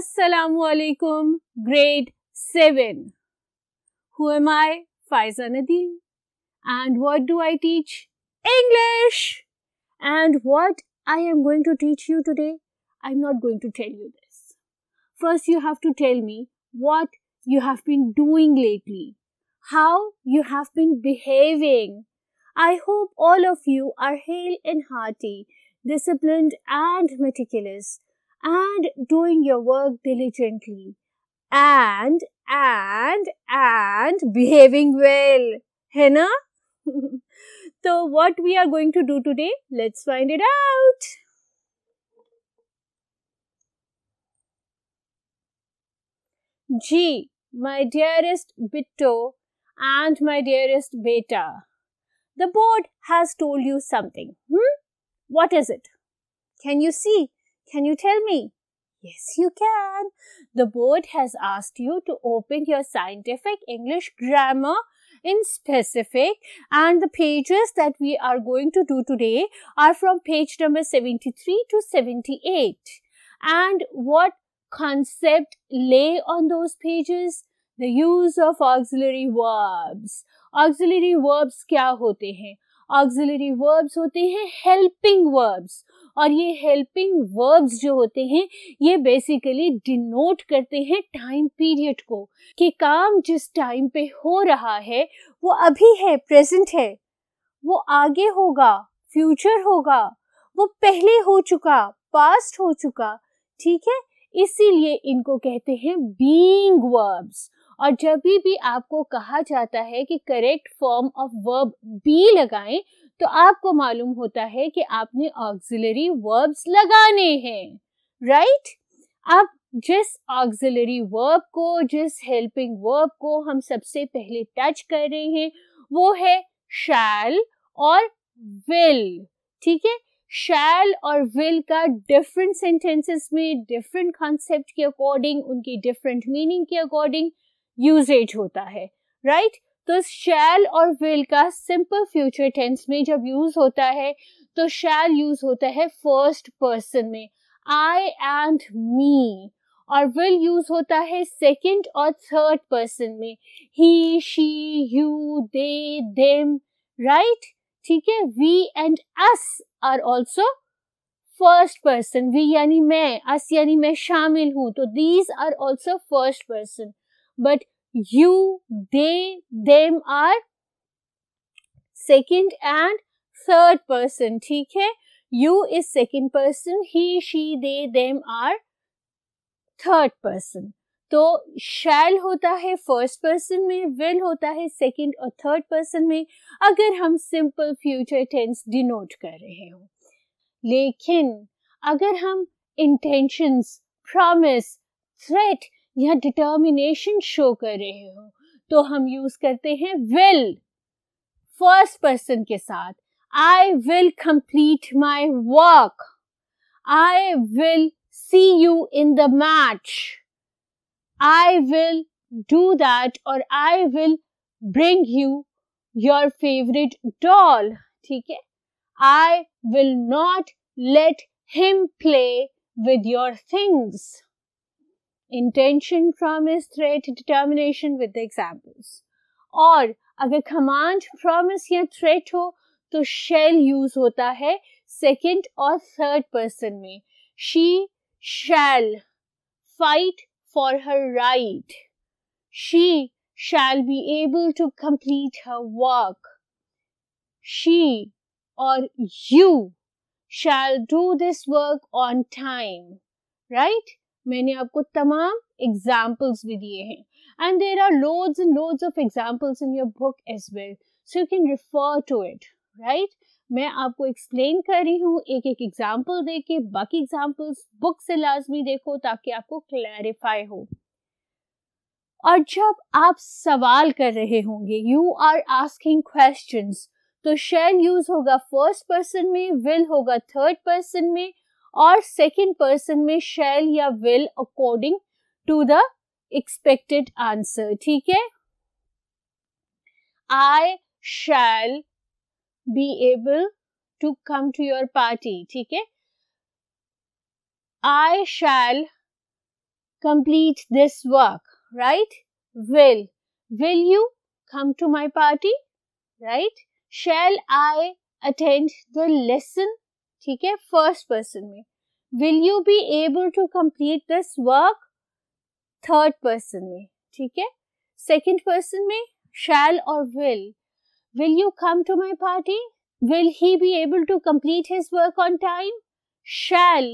Assalamualaikum, grade 7. Who am I? Faiza Nadeem. And what do I teach? English! And what I am going to teach you today, I'm not going to tell you this. First, you have to tell me what you have been doing lately, how you have been behaving. I hope all of you are hale and hearty, disciplined and meticulous, and doing your work diligently, and behaving well, है ना? So what we are going to do today, let's find it out. G, my dearest Bitto and my dearest Beta, the board has told you something. What is it? Can you see? Can you tell me? Yes, you can. The board has asked you to open your scientific English grammar in specific, and the pages that we are going to do today are from page number 73 to 78. And what concept lay on those pages? The use of auxiliary verbs. Auxiliary verbs क्या होते हैं? Auxiliary verbs होते हैं helping verbs, और ये helping verbs जो होते हैं ये basically denote करते हैं time period को, कि काम जिस time पे हो रहा है वो अभी है, present है, वो आगे होगा, future होगा, वो पहले हो चुका, past हो चुका, ठीक है? इसीलिए इनको कहते हैं being verbs. और जब भी आपको कहा जाता है कि correct form of verb B लगाएं, तो आपको मालूम होता है कि आपने ऑक्सिलरी वर्ब्स लगाने हैं, राइट? अब जिस ऑक्सिलरी वर्ब को, जिस हेल्पिंग वर्ब को हम सबसे पहले टच कर रहे हैं वो है शैल और विल, ठीक है? शैल और विल का डिफरेंट सेंटेंसेस में डिफरेंट कॉन्सेप्ट के अकॉर्डिंग, उनकी डिफरेंट मीनिंग के अकॉर्डिंग यूजेज होता है, राइट? तो शैल और विल का सिंपल फ्यूचर टेंस में जब यूज होता है तो शैल यूज होता है फर्स्ट पर्सन में, आई एंड मी, और विल यूज होता है सेकंड और थर्ड पर्सन में, he, she, you, they, them, right? ठीक है? We and us are also first person. We यानी मैं, अस यानी मैं शामिल हूं, तो these are also first person. But you, they, them are second and third person, ठीक है? You is second person, he, she, they, them are third person. तो shall होता है first person में, will होता है second और third person में, अगर हम simple future tense denote कर रहे हो. लेकिन अगर हम intentions, promise, threat या डिटर्मिनेशन शो कर रहे हो तो हम यूज करते हैं विल फर्स्ट पर्सन के साथ. I will complete my work, I will see you in the match, I will do that, और I will bring you your favourite doll, ठीक है? I will not let him play with your things. Intention, promise, threat, determination with the examples. और अगर command, promise या threat हो तो shall use होता है second और third person में. She shall fight for her right. She shall be able to complete her work. She or you shall do this work on time, right? मैंने आपको तमाम एग्जाम्पल्स भी दिए हैं, and there are loads and loads of examples in your book as well, so you can refer to it, right? मैं आपको explain कर रही हूँ एक एक एग्जाम्पल दे के, बाकी एग्जाम्पल्स बुक से लाजमी देखो ताकि आपको क्लैरिफाई हो. और जब आप सवाल कर रहे होंगे, यू आर आस्किंग क्वेश्चंस, तो शैल यूज होगा फर्स्ट पर्सन में, विल होगा थर्ड पर्सन में, और सेकेंड पर्सन में शैल या will according to the expected answer, ठीक है? I shall be able to come to your party, ठीक है? I shall complete this work, right? Will you come to my party, right? Shall I attend the lesson? ठीक है, first person में. Will you be able to complete this work? Third person में, ठीक है. Second person में shall or will. Will you come to my party? Will he be able to complete his work on time? Shall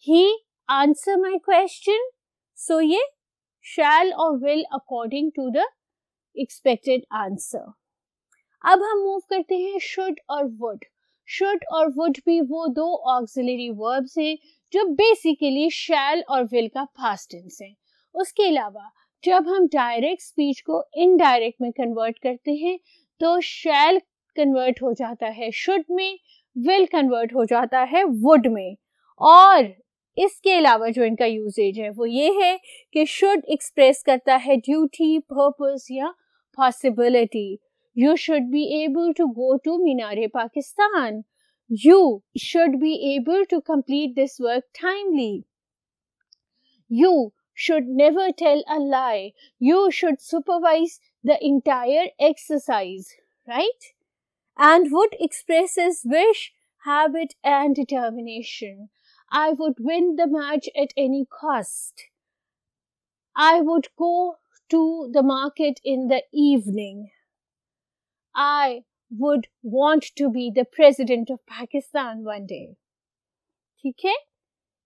he answer my question? So ये shall or will according to the expected answer. अब हम move करते हैं should और would. Should और would भी वो दो auxiliary verbs हैं जो बेसिकली shall और will का past tense है. उसके अलावा जब हम डायरेक्ट स्पीच को इनडायरेक्ट में कन्वर्ट करते हैं तो shall कन्वर्ट हो जाता है should में, will कन्वर्ट हो जाता है would में. और इसके अलावा जो इनका यूजेज है वो ये है कि should एक्सप्रेस करता है ड्यूटी, पर्पस या possibility. You should be able to go to Minar-e-Pakistan. You should be able to complete this work timely. You should never tell a lie. You should supervise the entire exercise, right? And would expresses wish, habit and determination. I would win the match at any cost. I would go to the market in the evening. I would want to be the president of Pakistan one day. ठीक है,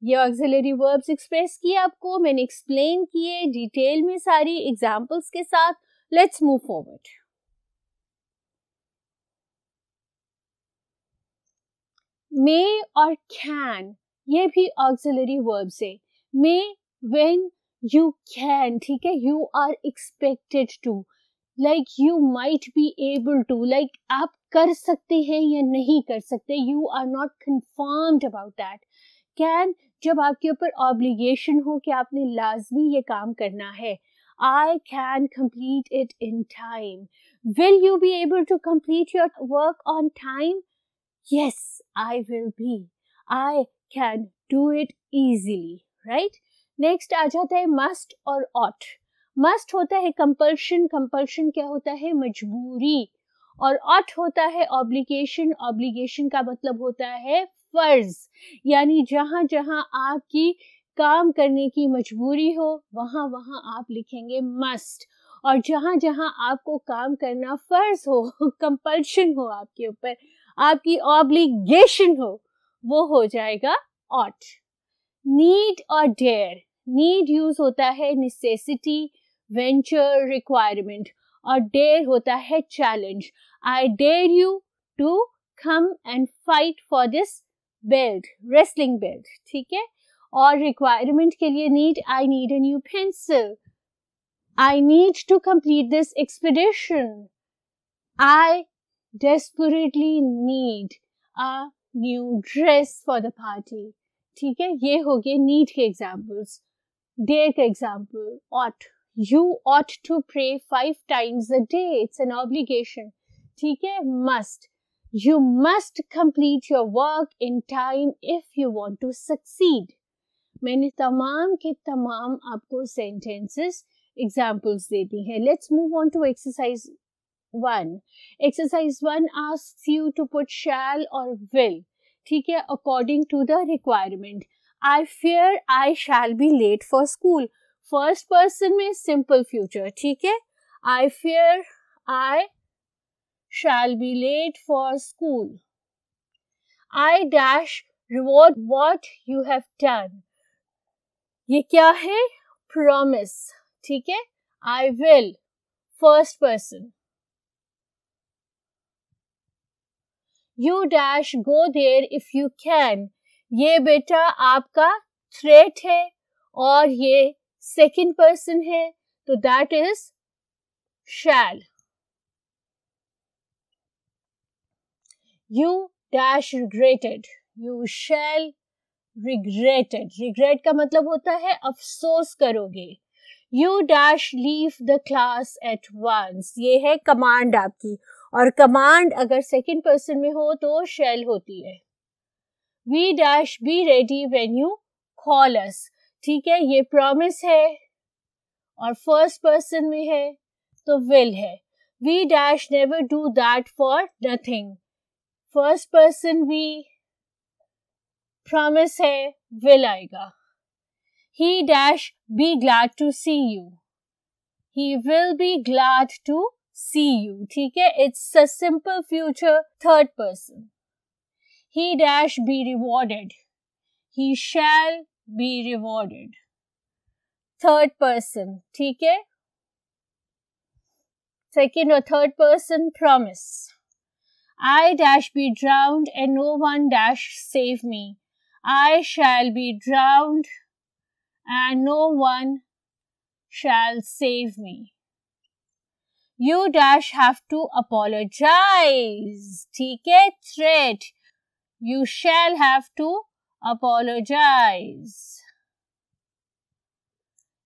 ये auxiliary verbs express किए आपको, मैंने explain किए detail में सारी examples के साथ. Let's move forward. मे और कैन ये भी ऑक्सिलरी वर्ब्स है. मे व्हेन यू कैन, ठीक है, you are expected to, like you might be able to, like आप कर सकते हैं या नहीं कर सकते, you are not confirmed about that. Can जब आपके ऊपर ऑब्लिगेशन हो कि आपने लाजमी ये काम करना है. I can complete it in time. Will you be able to complete your work on time? Yes, I will be. I can do it easily, right. Next आ जाता है मस्ट और ऑट. मस्ट होता है कंपल्शन, कंपल्शन क्या होता है, मजबूरी. और ऑट होता है ऑब्लिगेशन, ऑब्लिगेशन का मतलब होता है फर्ज. यानी जहां जहां आपकी काम करने की मजबूरी हो वहां वहां आप लिखेंगे मस्ट, और जहां जहां आपको काम करना फर्ज हो, कंपल्शन हो आपके ऊपर, आपकी ऑब्लिगेशन हो, वो हो जाएगा ऑट. नीड और डेयर. नीड यूज होता है नेसेसिटी, वेंचर, रिक्वायरमेंट, और डेयर होता है challenge. I dare you to come and fight for this belt, wrestling belt, ठीक है. और रिक्वायरमेंट के लिए need, I need a new pencil. I need to complete this expedition. I desperately need a new dress for the party. ठीक है, ये हो गए नीड के एग्जाम्पल्स. डेयर का example ought. You ought to pray 5 times a day. It's an obligation. ठीक है. Must. You must complete your work in time if you want to succeed. मैंने तमाम के तमाम आपको sentences examples दे दी हैं. Let's move on to exercise 1. Exercise 1 asks you to put shall or will. ठीक है, according to the requirement. I fear I shall be late for school. First person में simple future, ठीक है. I fear I shall be late for school. I dash reward what you have done. ये क्या है, promise, ठीक है. I will, first person. You dash go there if you can. ये बेटा आपका थ्रेट है और ये सेकेंड पर्सन है, तो that is shall. You dash regretted. You shall regretted. Regret का मतलब होता है अफसोस करोगे. You dash leave the class at once. ये है कमांड आपकी, और कमांड अगर सेकेंड पर्सन में हो तो शैल होती है. We dash be ready when you call us. ठीक है, ये प्रॉमिस है और फर्स्ट पर्सन में है तो विल है. We dash never do that for nothing. First person we, promise है, विल आएगा. He dash be glad to see you. He will be glad to see you. ठीक है, it's a simple future third person. He dash be rewarded. He shall be rewarded. Third person. ठीक है, second or third person promise. I dash be drowned and no one dash save me. I shall be drowned and no one shall save me. You dash have to apologize. ठीक है, threat. You shall have to apologize.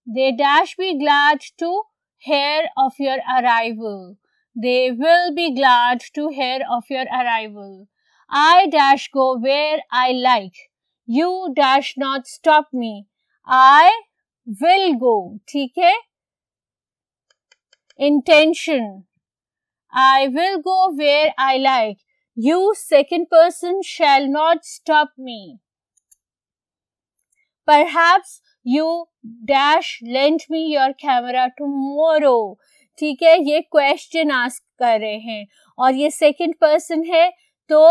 They dash be glad to hear of your arrival. They will be glad to hear of your arrival. I dash go where I like. You dash not stop me. I will go. ठीक है, intention. I will go where I like. You second person shall not stop me. Perhaps you dash lend me your camera tomorrow. ठीक है, ये question ask कर रहे हैं और ये सेकंड पर्सन है तो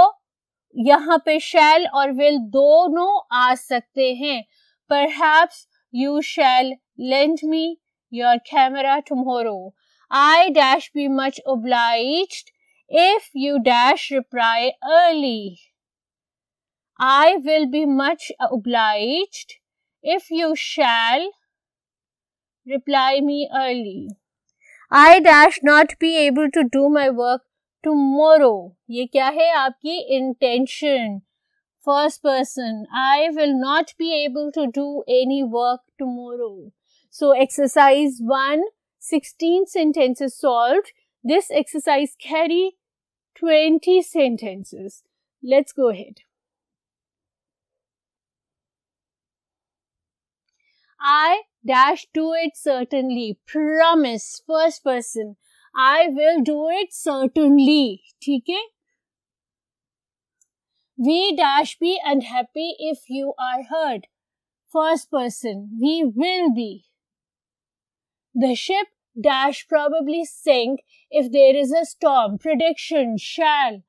यहाँ पे shall और will दोनों आ सकते हैं. Perhaps you shall lend me your camera tomorrow. I dash be much obliged if you dash reply early. I will be much obliged if you shall reply me early. I dash not be able to do my work tomorrow. ये क्या है, आपकी intention. First person, I will not be able to do any work tomorrow. So exercise 1, 16 sentences solved. This exercise carry 20 sentences. Let's go ahead. I dash do it certainly. Promise. First person. I will do it certainly. ठीक है. We dash be unhappy if you are hurt. First person. We will be. The ship dash probably sink if there is a storm. Prediction. Shall.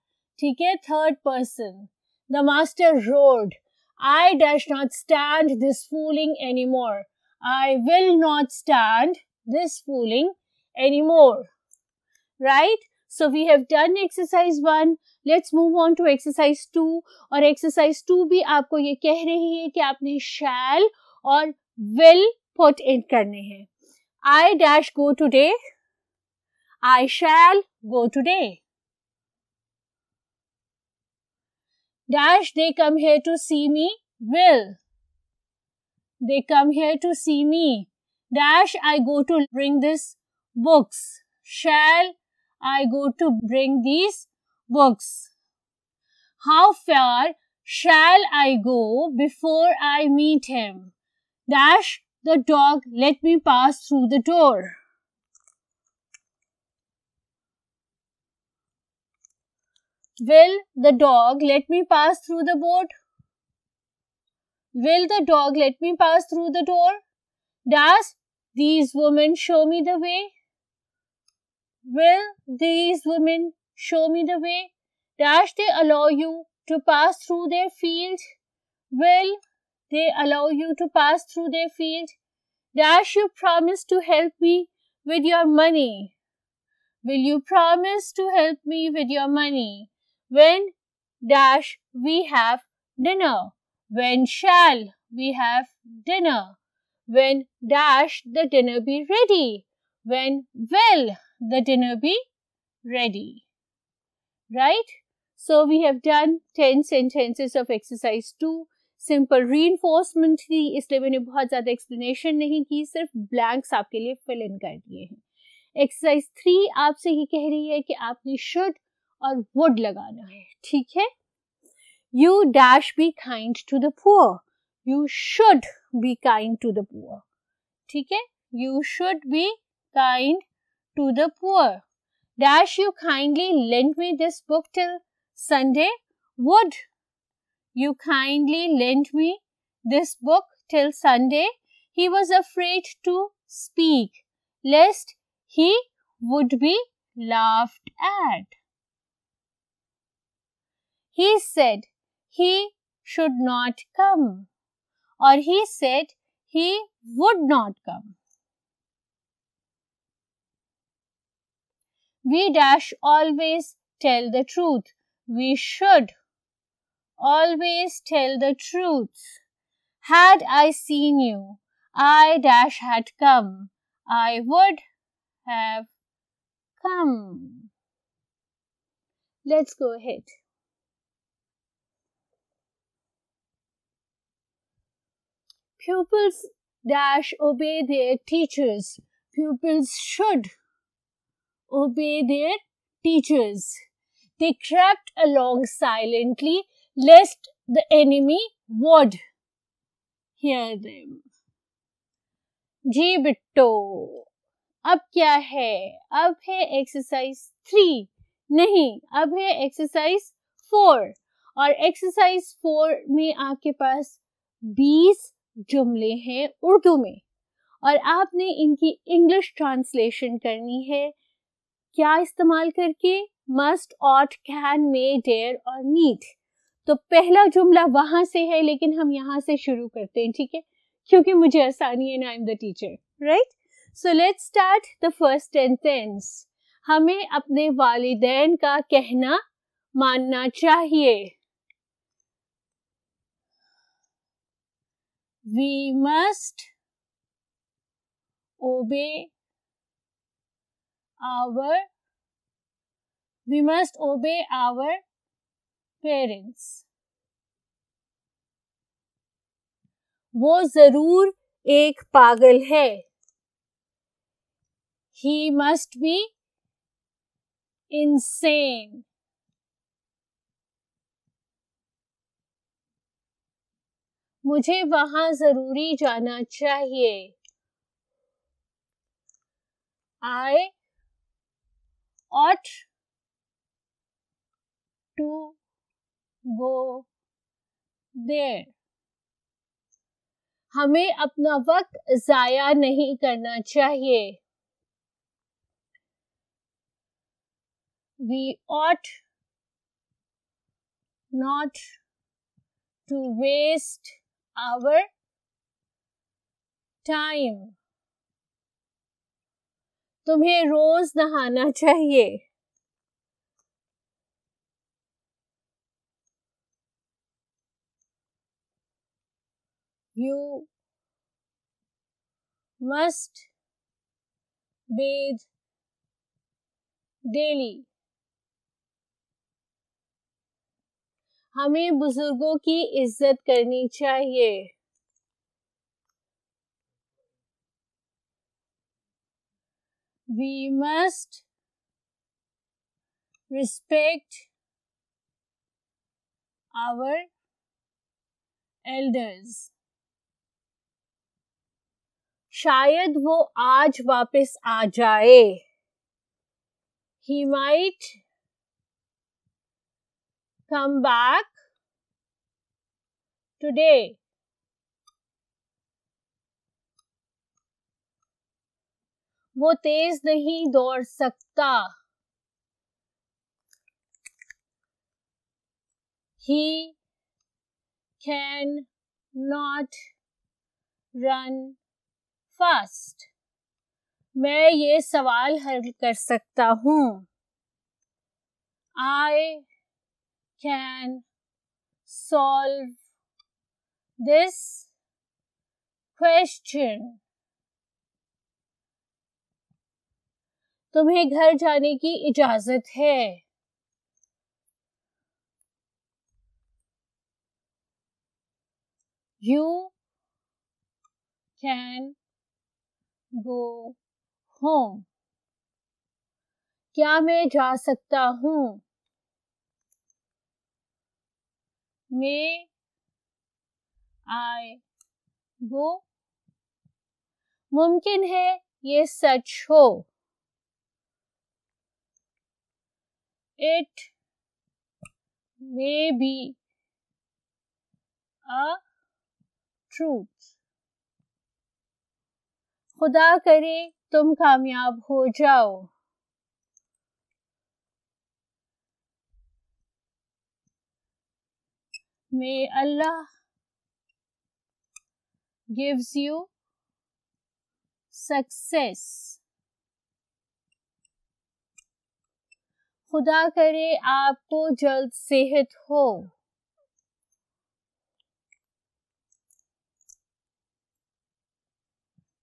ठीक है. Third person. The master roared. I dash not stand this fooling anymore. I will not stand this fooling anymore. Right? So we have done exercise 1. Let's move on to exercise 2. और exercise 2 भी आपको ये कह रही है कि आपने shall और will put in करने हैं. I dash go today. I shall go today. Dash they come here to see me. Will. They come here to see me. Dash I go to bring this books. Shall I go to bring these books. How far shall I go before I meet him? Dash the dog let me pass through the door. Will the dog let me pass through the boat? Will the dog let me pass through the door? Does these women show me the way? Will these women show me the way? Dash they allow you to pass through their field? Will they allow you to pass through their field? Dash you promise to help me with your money? Will you promise to help me with your money? When dash we have dinner? When shall we have dinner? When dash the dinner be ready? When will the dinner be ready? Right? So we have done 10 sentences of exercise 2. Simple reinforcement थी, इसलिए मैंने बहुत ज़्यादा explanation नहीं की, सिर्फ blanks आपके लिए fill in कर दिए हैं. Exercise 3 आपसे ये कह रही है कि आपने should और would लगाना है. ठीक है? You dash be kind to the poor. You should be kind to the poor. ठीक है, you should be kind to the poor. Dash you kindly lend me this book till Sunday? Would you kindly lend me this book till Sunday? He was afraid to speak, lest he would be laughed at. He said he should not come, or he said he would not come. We dash always tell the truth. We should always tell the truth. Had I seen you, I dash had come. I would have come. Let's go ahead. Pupils dash obey their teachers. Pupils should obey their teachers. They crept along silently, lest the enemy would hear them. जी बिट्टो, अब क्या है? अब है exercise 3, नहीं, अब है exercise 4, और exercise 4 में आपके पास 20 जुमले हैं उर्दू में, और आपने इनकी इंग्लिश ट्रांसलेशन करनी है। क्या इस्तेमाल करके? Must, ought, can, may, dare और नीड। तो पहला जुमला वहां से है, लेकिन हम यहाँ से शुरू करते हैं, ठीक है, क्योंकि मुझे आसानी है, I am the teacher, right? So let's start the first sentence. हमें अपने वालिदैन का कहना मानना चाहिए। We must obey our parents. वो जरूर एक पागल है। He must be insane. मुझे वहां जरूरी जाना चाहिए। I ought to go there. हमें अपना वक्त जाया नहीं करना चाहिए। We ought not to waste our time. तुम्हें रोज नहाना चाहिए। You must bathe daily. हमें बुजुर्गों की इज्जत करनी चाहिए। We must respect our elders. शायद वो आज वापस आ जाए। He might come back today. वो तेज नहीं दौड़ सकता। He can not run fast. मैं ये सवाल हल कर सकता हूँ। I can solve this question. तुम्हें घर जाने की इजाजत है। You can go home. क्या मैं जा सकता हूँ? May I वो मुमकिन है ये सच हो। It may be a truth. खुदा करे तुम कामयाब हो जाओ। May Allah gives you success. खुदा करे आपको जल्द सेहत हो।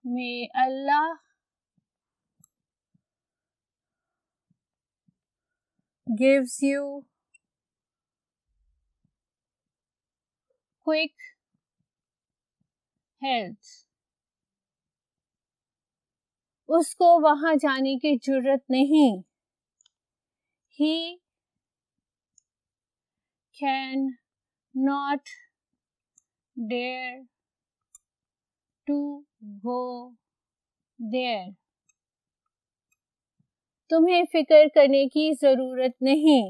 May Allah gives you quick health. उसको वहां जाने की जरूरत नहीं। He can not dare to go there. तुम्हें फिक्र करने की जरूरत नहीं।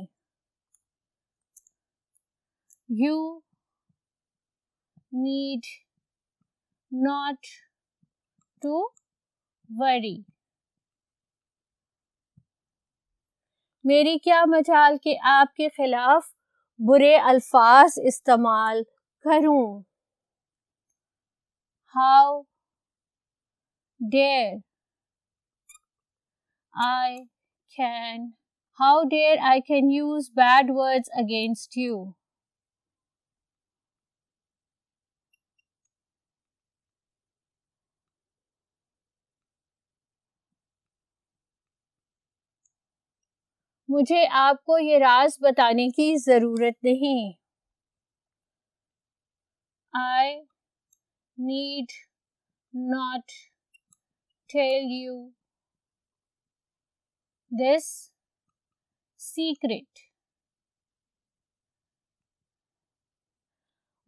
You need not to worry. मेरी क्या मजाल कि आपके खिलाफ बुरे अल्फाज इस्तेमाल करूं। How dare I can use bad words against you. मुझे आपको ये राज बताने की जरूरत नहीं। I need not tell you this secret.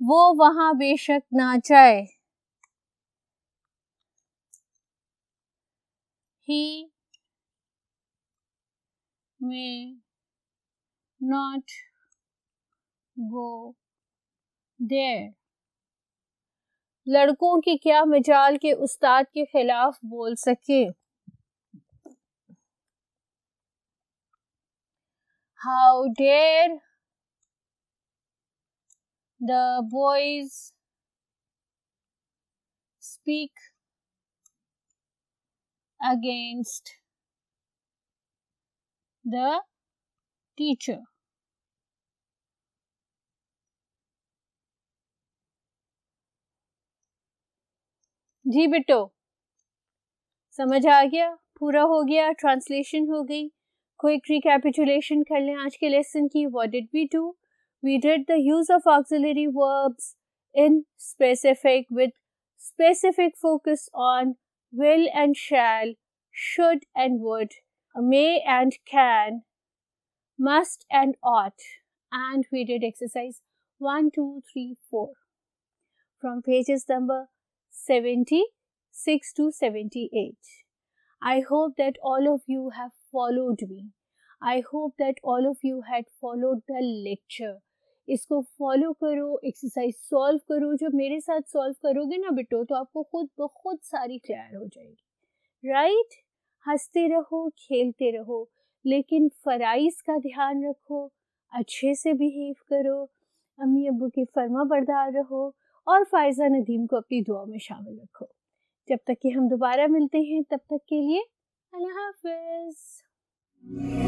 वो वहां बेशक ना जाए। He may not go there. लड़कों की क्या मजाल के उस्ताद के खिलाफ बोल सके। How dare the boys speak against the teacher. जी बेटो, समझ आ गया? पूरा हो गया, ट्रांसलेशन हो गई। क्विक रिकैपिचुलेशन कर लें आज के लेसन की। What did we do? We did the use of auxiliary verbs in specific with specific focus on will and shall, should and would, may and can, must and ought. And we did exercise 1, 2, 3, 4 from pages number 76 to 78. I hope that all of you have followed me. I hope that all of you had followed the lecture. इसको follow करो, exercise solve करो। जब मेरे साथ solve करोगे ना बेटो तो आपको खुद बहुत सारी क्लियर हो जाएगी। राइट? हंसते रहो, खेलते रहो, लेकिन फराइज का ध्यान रखो, अच्छे से बिहेव करो, अम्मी अब्बू की फर्मा बरदार रहो और फायजा नदीम को अपनी दुआ में शामिल रखो। जब तक कि हम दोबारा मिलते हैं तब तक के लिए अल्लाह हाफिज।